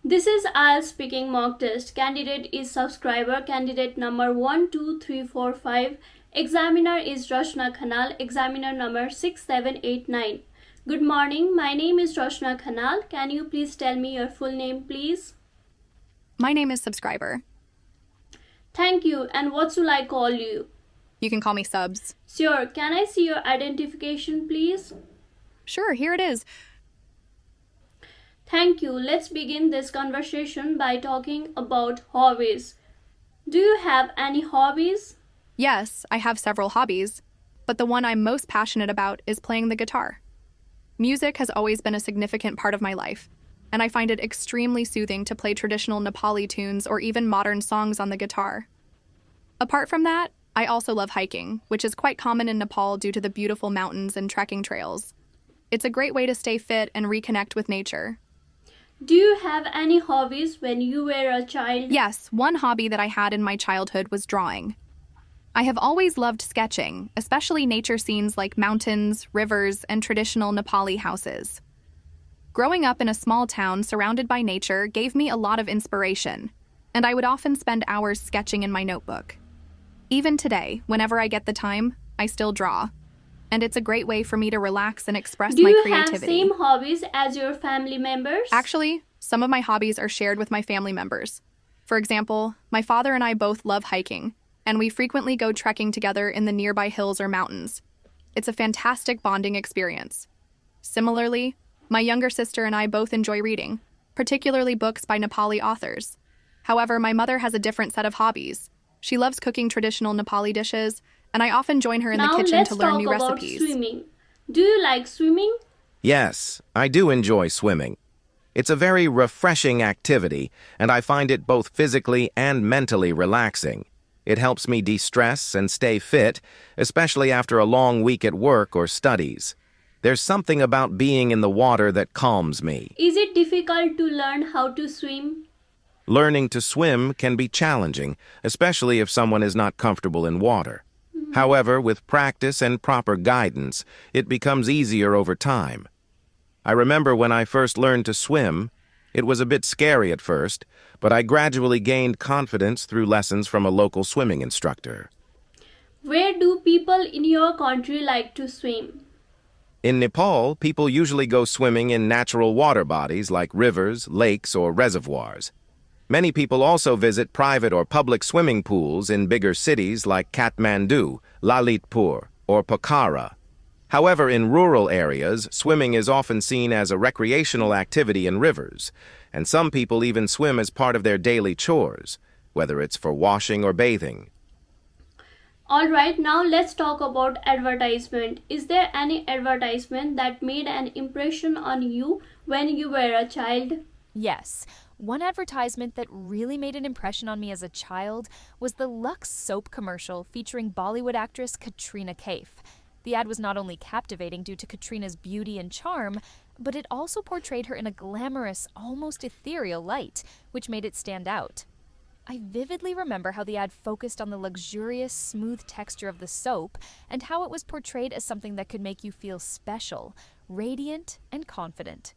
This is IELTS Speaking mock test. Candidate is subscriber. Candidate number 12345. Examiner is Roshna Khanal. Examiner number 6789. Good morning. My name is Roshna Khanal. Can you please tell me your full name, please? My name is Subscriber. Thank you. And what should I call you? You can call me Subs. Sure. Can I see your identification, please? Sure, here it is. Thank you. Let's begin this conversation by talking about hobbies. Do you have any hobbies? Yes, I have several hobbies, but the one I'm most passionate about is playing the guitar. Music has always been a significant part of my life, and I find it extremely soothing to play traditional Nepali tunes or even modern songs on the guitar. Apart from that, I also love hiking, which is quite common in Nepal due to the beautiful mountains and trekking trails. It's a great way to stay fit and reconnect with nature. Do you have any hobbies when you were a child? Yes, one hobby that I had in my childhood was drawing. I have always loved sketching, especially nature scenes like mountains, rivers, and traditional Nepali houses. Growing up in a small town surrounded by nature gave me a lot of inspiration, and I would often spend hours sketching in my notebook. Even today, whenever I get the time, I still draw. And it's a great way for me to relax and express my creativity. Do you have same hobbies as your family members? Actually, some of my hobbies are shared with my family members. For example, my father and I both love hiking, and we frequently go trekking together in the nearby hills or mountains. It's a fantastic bonding experience. Similarly, my younger sister and I both enjoy reading, particularly books by Nepali authors. However, my mother has a different set of hobbies. She loves cooking traditional Nepali dishes, and I often join her in the kitchen to learn new recipes. Now let's talk about swimming. Do you like swimming? Yes, I do enjoy swimming. It's a very refreshing activity, and I find it both physically and mentally relaxing. It helps me de-stress and stay fit, especially after a long week at work or studies. There's something about being in the water that calms me. Is it difficult to learn how to swim? Learning to swim can be challenging, especially if someone is not comfortable in water. However, with practice and proper guidance, it becomes easier over time. I remember when I first learned to swim, it was a bit scary at first, but I gradually gained confidence through lessons from a local swimming instructor. Where do people in your country like to swim? In Nepal, people usually go swimming in natural water bodies like rivers, lakes, or reservoirs. Many people also visit private or public swimming pools in bigger cities like Kathmandu, Lalitpur, or Pokhara. However, in rural areas, swimming is often seen as a recreational activity in rivers, and some people even swim as part of their daily chores, whether it's for washing or bathing. Alright, now let's talk about advertisement. Is there any advertisement that made an impression on you when you were a child? Yes. One advertisement that really made an impression on me as a child was the Lux soap commercial featuring Bollywood actress Katrina Kaif. The ad was not only captivating due to Katrina's beauty and charm, but it also portrayed her in a glamorous, almost ethereal light, which made it stand out. I vividly remember how the ad focused on the luxurious, smooth texture of the soap and how it was portrayed as something that could make you feel special, radiant, and confident.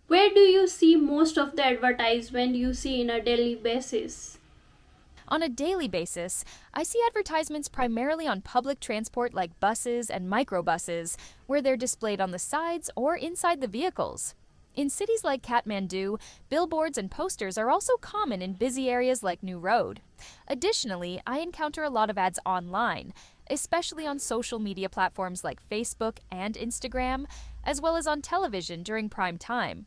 Where do you see most of the advertisement you see in a daily basis? On a daily basis, I see advertisements primarily on public transport like buses and microbuses, where they're displayed on the sides or inside the vehicles. In cities like Kathmandu, billboards and posters are also common in busy areas like New Road. Additionally, I encounter a lot of ads online, especially on social media platforms like Facebook and Instagram, as well as on television during prime time.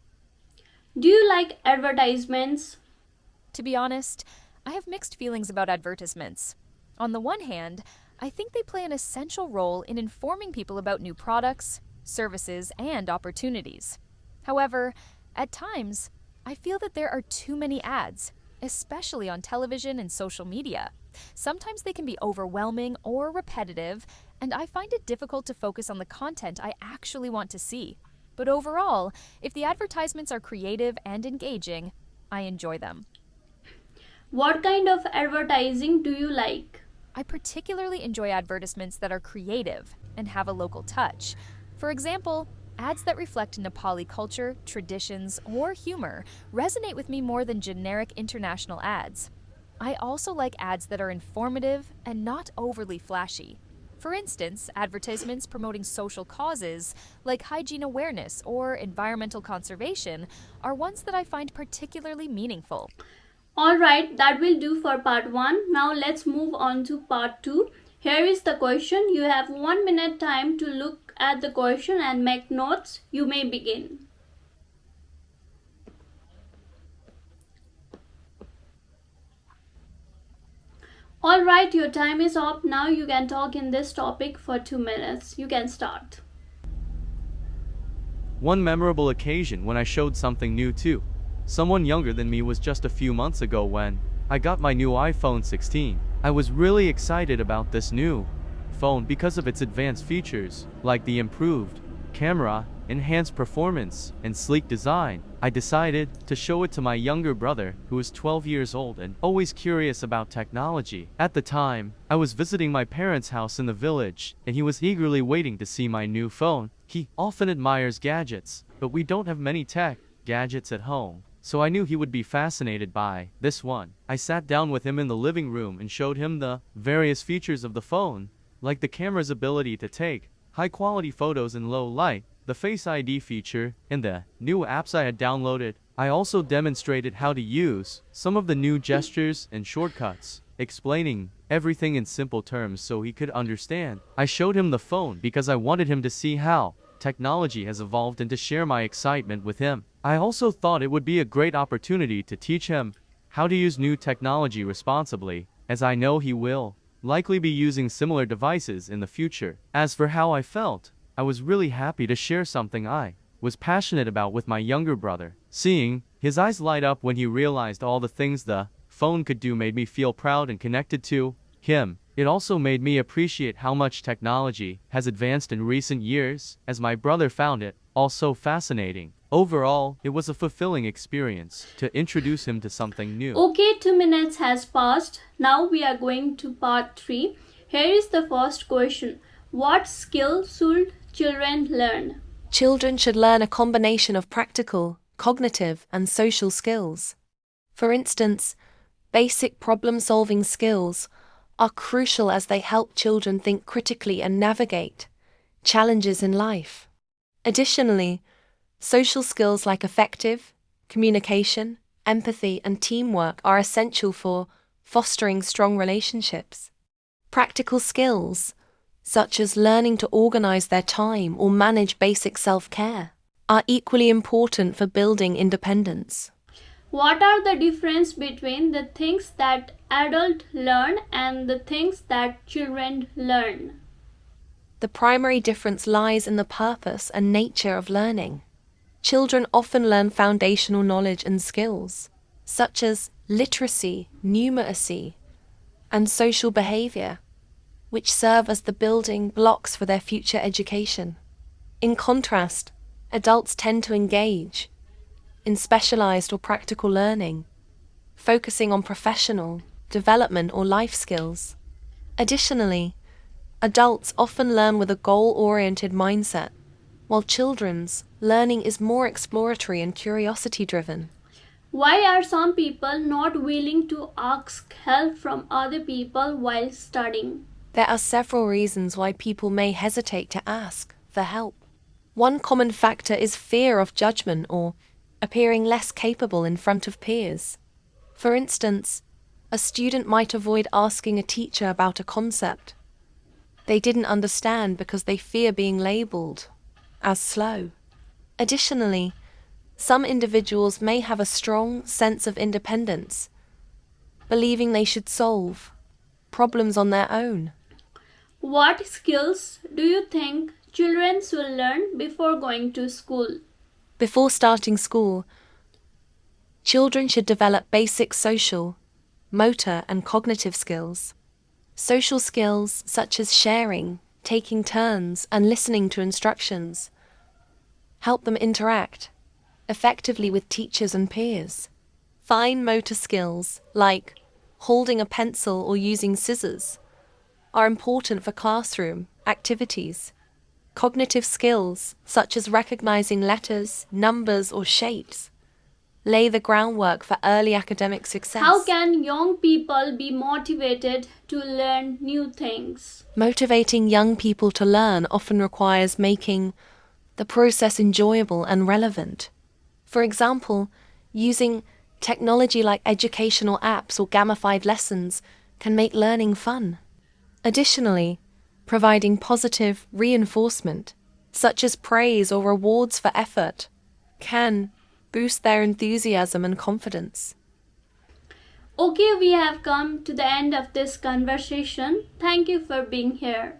Do you like advertisements? To be honest, I have mixed feelings about advertisements. On the one hand, I think they play an essential role in informing people about new products, services, and opportunities. However, at times, I feel that there are too many ads, especially on television and social media. Sometimes they can be overwhelming or repetitive, and I find it difficult to focus on the content I actually want to see. But overall, if the advertisements are creative and engaging, I enjoy them. What kind of advertising do you like? I particularly enjoy advertisements that are creative and have a local touch. For example, Ads that reflect Nepali culture, traditions, or humor resonate with me more than generic international ads. I also like ads that are informative and not overly flashy. For instance, advertisements promoting social causes like hygiene awareness or environmental conservation are ones that I find particularly meaningful. Alright, that will do for part 1. Now let's move on to part 2. Here is the question. You have 1 minute time to look at the question and make notes. You may begin. Alright, your time is up. Now you can talk in this topic for 2 minutes. You can start. One memorable occasion when I showed something new to someone younger than me was just a few months ago when I got my new iPhone 16. I was really excited about this new phone because of its advanced features, like the improved camera, enhanced performance, and sleek design. I decided to show it to my younger brother, who is 12 years old and always curious about technology. At the time, I was visiting my parents' house in the village, and he was eagerly waiting to see my new phone. He often admires gadgets, but we don't have many tech gadgets at home, so I knew he would be fascinated by this one. I sat down with him in the living room and showed him the various features of the phone, like the camera's ability to take high-quality photos in low light, the Face ID feature, and the new apps I had downloaded. I also demonstrated how to use some of the new gestures and shortcuts, explaining everything in simple terms so he could understand. I showed him the phone because I wanted him to see how technology has evolved and to share my excitement with him. I also thought it would be a great opportunity to teach him how to use new technology responsibly, as I know he will likely be using similar devices in the future. As for how I felt, I was really happy to share something I was passionate about with my younger brother. Seeing his eyes light up when he realized all the things the phone could do made me feel proud and connected to him. It also made me appreciate how much technology has advanced in recent years, as my brother found it also fascinating. Overall, it was a fulfilling experience to introduce him to something new. Okay, 2 minutes has passed. Now we are going to part 3. Here is the first question. What skill should children learn? Children should learn a combination of practical, cognitive, and social skills. For instance, basic problem-solving skills are crucial as they help children think critically and navigate challenges in life. Additionally, social skills like effective communication, empathy, and teamwork are essential for fostering strong relationships. Practical skills, such as learning to organize their time or manage basic self-care, are equally important for building independence. What are the difference between the things that adults learn and the things that children learn? The primary difference lies in the purpose and nature of learning. Children often learn foundational knowledge and skills, such as literacy, numeracy, and social behavior, which serve as the building blocks for their future education. In contrast, adults tend to engage in specialized or practical learning, focusing on professional development or life skills. Additionally, adults often learn with a goal-oriented mindset, while children's learning is more exploratory and curiosity-driven. Why are some people not willing to ask help from other people while studying? There are several reasons why people may hesitate to ask for help. One common factor is fear of judgment or appearing less capable in front of peers. For instance, a student might avoid asking a teacher about a concept they didn't understand because they fear being labeled as slow. Additionally, some individuals may have a strong sense of independence, believing they should solve problems on their own. What skills do you think children should learn before going to school? Before starting school, children should develop basic social, motor, and cognitive skills. Social skills such as sharing, taking turns, and listening to instructions help them interact effectively with teachers and peers. Fine motor skills, like holding a pencil or using scissors, are important for classroom activities. Cognitive skills, such as recognizing letters, numbers, or shapes, lay the groundwork for early academic success. How can young people be motivated to learn new things? Motivating young people to learn often requires making the process enjoyable and relevant. For example, using technology like educational apps or gamified lessons can make learning fun. Additionally, providing positive reinforcement, such as praise or rewards for effort, can boost their enthusiasm and confidence. Okay, we have come to the end of this conversation. Thank you for being here.